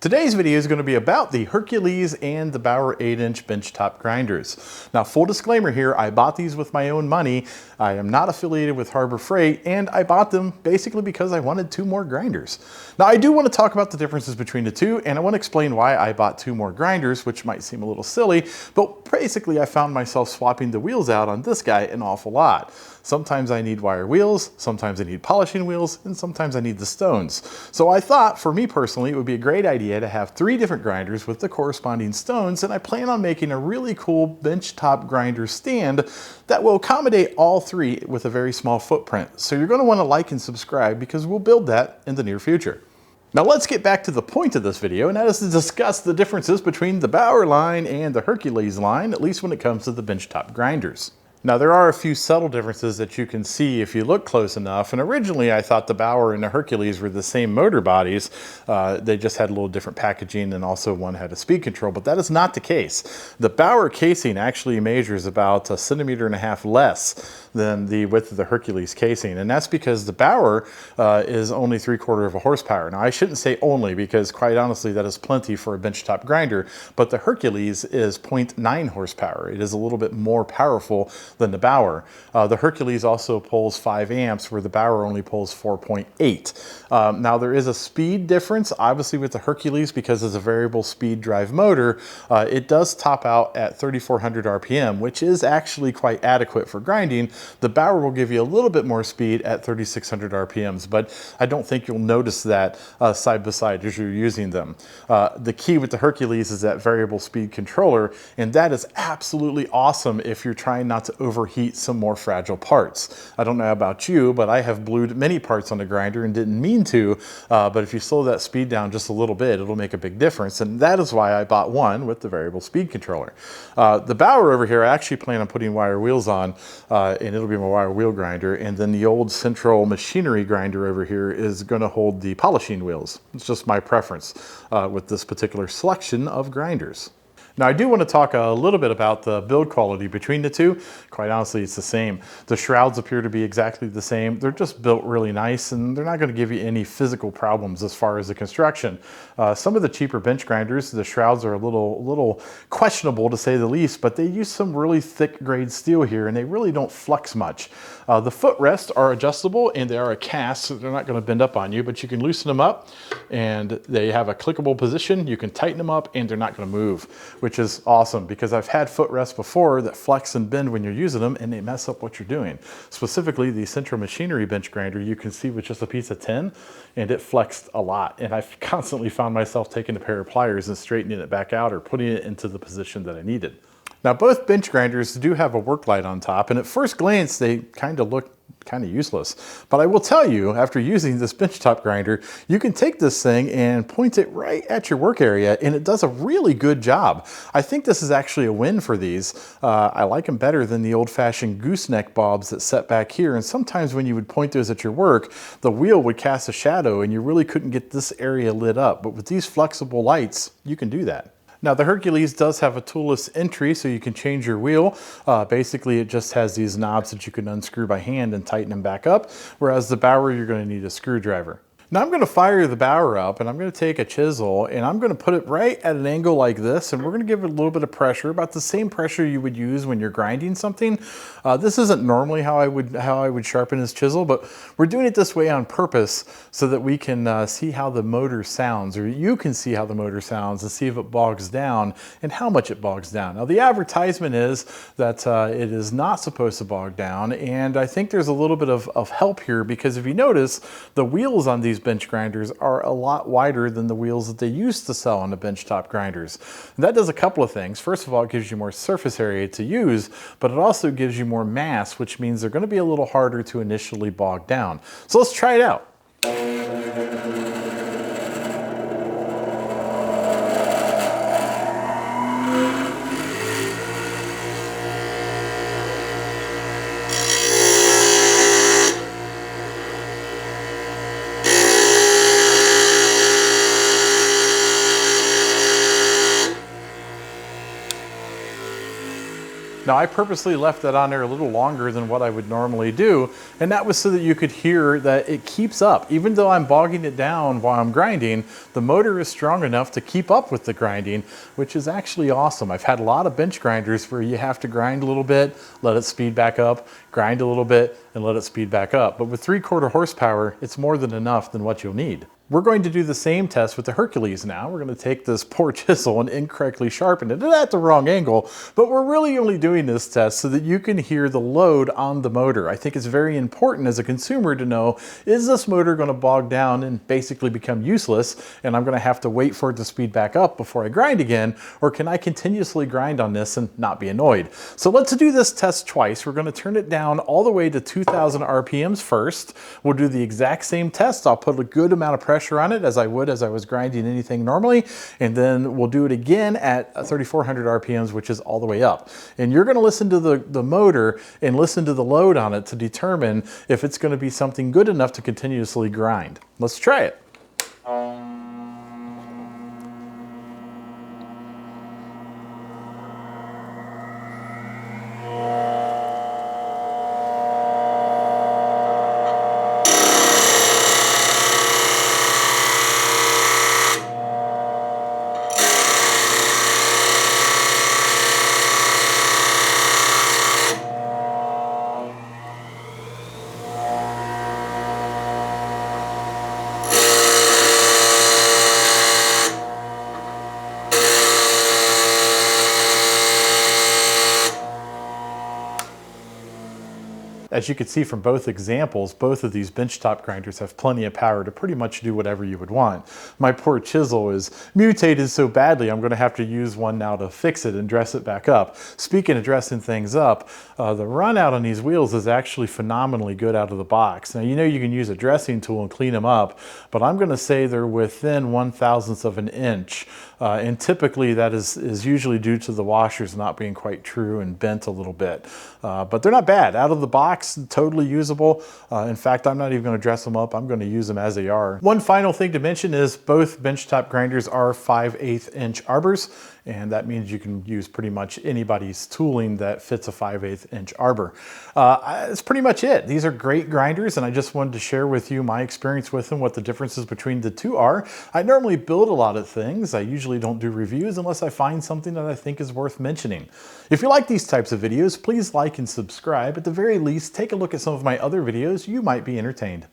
Today's video is going to be about the Hercules and the Bauer 8-inch benchtop grinders. Now, full disclaimer here, I bought these with my own money. I am not affiliated with Arbor Freight, and I bought them basically because I wanted 2 more grinders. Now, I do want to talk about the differences between the two, and I want to explain why I bought 2 more grinders, which might seem a little silly, but basically I found myself swapping the wheels out on this guy an awful lot. Sometimes I need wire wheels, sometimes I need polishing wheels, and sometimes I need the stones. So I thought, for me personally, it would be a great idea to have 3 different grinders with the corresponding stones, and I plan on making a really cool benchtop grinder stand that will accommodate all 3 with a very small footprint. So you're going to want to like and subscribe because we'll build that in the near future. Now let's get back to the point of this video, and that is to discuss the differences between the Bauer line and the Hercules line, at least when it comes to the benchtop grinders. Now there are a few subtle differences that you can see if you look close enough, and originally I thought the Bauer and the Hercules were the same motor bodies. They just had a little different packaging, and also one had a speed control, but that is not the case. The Bauer casing actually measures about 1.5 centimeters less than the width of the Hercules casing, and that's because the Bauer is only 3/4 horsepower. Now I shouldn't say only, because quite honestly that is plenty for a benchtop grinder, but the Hercules is 0.9 horsepower. It is a little bit more powerful than the Bauer. The Hercules also pulls 5 amps, where the Bauer only pulls 4.8. Now there is a speed difference, obviously, with the Hercules, because it's a variable speed drive motor. It does top out at 3,400 RPM, which is actually quite adequate for grinding. The Bauer will give you a little bit more speed at 3,600 RPMs, but I don't think you'll notice that side by side as you're using them. The key with the Hercules is that variable speed controller, and that is absolutely awesome if you're trying not to overheat some more fragile parts. I don't know about you, but I have blued many parts on the grinder and didn't mean to, but if you slow that speed down just a little bit, it'll make a big difference, and that is why I bought one with the variable speed controller. The Bauer over here, I actually plan on putting wire wheels on, and it'll be my wire wheel grinder, and then the old central machinery grinder over here is going to hold the polishing wheels. It's just my preference with this particular selection of grinders. Now I do want to talk a little bit about the build quality between the two. Quite honestly, it's the same. The shrouds appear to be exactly the same. They're just built really nice, and they're not going to give you any physical problems as far as the construction. Some of the cheaper bench grinders, the shrouds are a little questionable to say the least, but they use some really thick grade steel here, and they really don't flex much. The footrests are adjustable, and they are a cast, so they're not going to bend up on you, but you can loosen them up, and they have a clickable position. You can tighten them up, and they're not going to move, which is awesome, because I've had footrests before that flex and bend when you're using them, and they mess up what you're doing. Specifically, the central machinery bench grinder, you can see with just a piece of tin, and it flexed a lot, and I've constantly found myself taking a pair of pliers and straightening it back out or putting it into the position that I needed. Now both bench grinders do have a work light on top, and at first glance they kind of look kind of useless. But I will tell you, after using this benchtop grinder, you can take this thing and point it right at your work area, and it does a really good job. I think this is actually a win for these. I like them better than the old-fashioned gooseneck bobs that set back here, and sometimes when you would point those at your work, the wheel would cast a shadow and you really couldn't get this area lit up. But with these flexible lights, you can do that. Now the Hercules does have a toolless entry, so you can change your wheel. Basically it just has these knobs that you can unscrew by hand and tighten them back up, whereas the Bauer you're going to need a screwdriver. Now I'm going to fire the Bauer up, and I'm going to take a chisel and I'm going to put it right at an angle like this, and we're going to give it a little bit of pressure, about the same pressure you would use when you're grinding something. This isn't normally how I would sharpen this chisel, but we're doing it this way on purpose so that we can see how the motor sounds, or you can see how the motor sounds and see if it bogs down and how much it bogs down. Now the advertisement is that it is not supposed to bog down, and I think there's a little bit of help here, because if you notice, the wheels on these bench grinders are a lot wider than the wheels that they used to sell on the benchtop grinders. And that does a couple of things. First of all, it gives you more surface area to use, but it also gives you more mass, which means they're going to be a little harder to initially bog down. So let's try it out. Now I purposely left that on there a little longer than what I would normally do, and that was so that you could hear that it keeps up. Even though I'm bogging it down while I'm grinding, the motor is strong enough to keep up with the grinding, which is actually awesome. I've had a lot of bench grinders where you have to grind a little bit, let it speed back up, grind a little bit, and let it speed back up. But with 3/4 horsepower, it's more than enough than what you'll need. We're going to do the same test with the Hercules now. We're going to take this poor chisel and incorrectly sharpen it at the wrong angle, but we're really only doing this test so that you can hear the load on the motor. I think it's very important as a consumer to know, is this motor going to bog down and basically become useless, and I'm going to have to wait for it to speed back up before I grind again, or can I continuously grind on this and not be annoyed? So let's do this test twice. We're going to turn it down all the way to 2,000 RPMs first. We'll do the exact same test. I'll put a good amount of pressure on it as I would as I was grinding anything normally, and then we'll do it again at 3,400 RPMs, which is all the way up. And you're going to listen to the motor and listen to the load on it to determine if it's going to be something good enough to continuously grind. Let's try it. As you can see from both examples, both of these benchtop grinders have plenty of power to pretty much do whatever you would want. My poor chisel is mutated so badly, I'm going to have to use one now to fix it and dress it back up. Speaking of dressing things up, the run out on these wheels is actually phenomenally good out of the box. Now, you know you can use a dressing tool and clean them up, but I'm going to say they're within 1/1000th of an inch. And typically that is usually due to the washers not being quite true and bent a little bit. But they're not bad. Out of the box, totally usable. In fact, I'm not even going to dress them up. I'm going to use them as they are. One final thing to mention is both benchtop grinders are 5/8 inch arbors, and that means you can use pretty much anybody's tooling that fits a 5/8 inch arbor. That's pretty much it. These are great grinders, and I just wanted to share with you my experience with them, what the differences between the two are. I normally build a lot of things. I usually don't do reviews unless I find something that I think is worth mentioning. If you like these types of videos, please like and subscribe. At the very least, take a look at some of my other videos. You might be entertained.